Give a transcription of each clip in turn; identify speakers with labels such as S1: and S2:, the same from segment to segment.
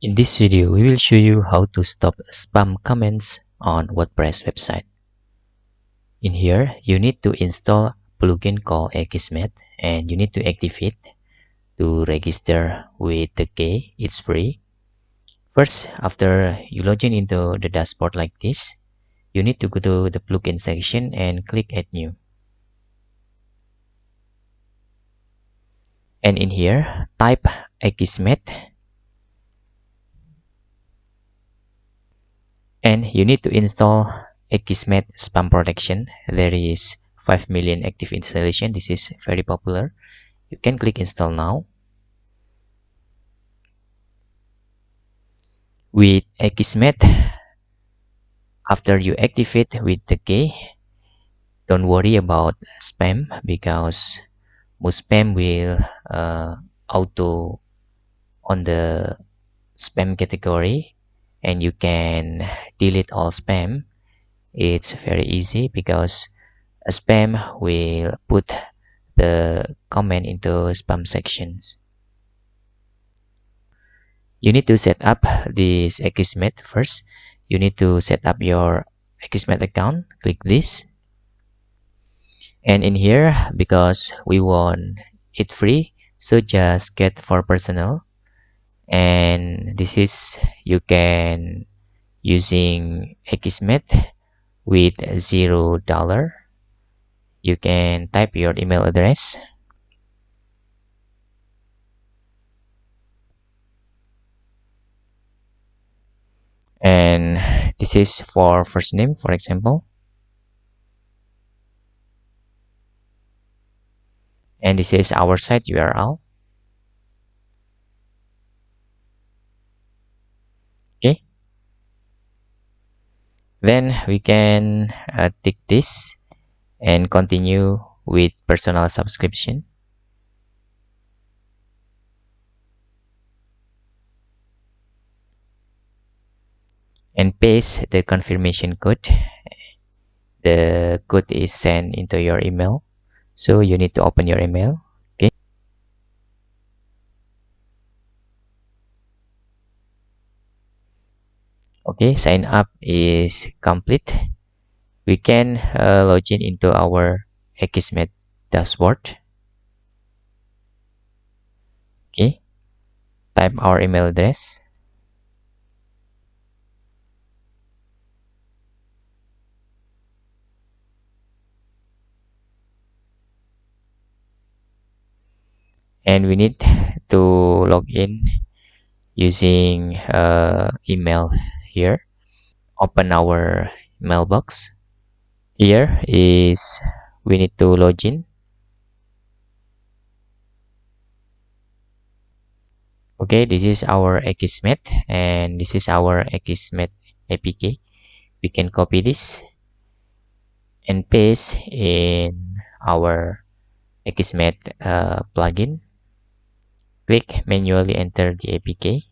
S1: In this video, we will show you how to stop spam comments on WordPress website. In here, you need to install a plugin called Akismet and you need to activate to register with the key. It's free. First, after you log in into the dashboard like this, you need to go to the plugin section and click add new. And in here, type Akismet. And you need to install Akismet spam protection. There is 5 million active installation. This is very popular. You can click install now. With Akismet, after you activate with the key, don't worry about spam because most spam will auto on the spam category, and you can delete all spam. It's very easy because a spam will put the comment into spam sections. You need to set up this Akismet first. You need to set up your Akismet account. Click this. And in here, because we want it free, so just get for personal. And this is, you can using Akismet with $0. You can type your email address. And this is for first name, for example. And this is our site URL. Okay. Then we can tick this and continue with personal subscription. And paste the confirmation code. The code is sent into your email, so you need to open your email. Okay. Okay, sign up is complete. We can log in into our Akismet dashboard. Okay, type our email address. And we need to log in using email here. Open our mailbox. Here is we need to log in. Okay, this is our Akismet and this is our Akismet APK. We can copy this and paste in our Akismet plugin. Click manually enter the APK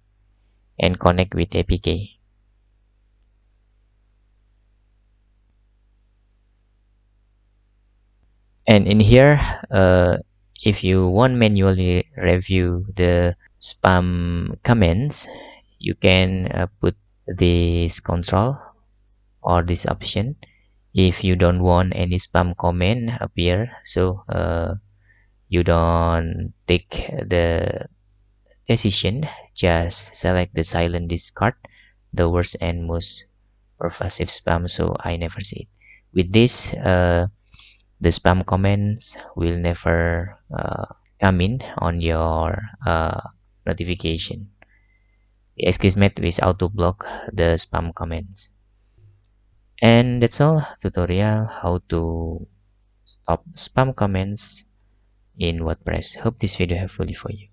S1: and connect with APK. And in here, if you want manually review the spam comments, you can put this control or this option. If you don't want any spam comment appear, so you don't take the decision, just select the silent discard the worst and most pervasive spam, so I never see it. With this, the spam comments will never come in on your notification. The Akismet will auto block the spam comments. And that's all tutorial how to stop spam comments in WordPress. Hope this video helpful for you.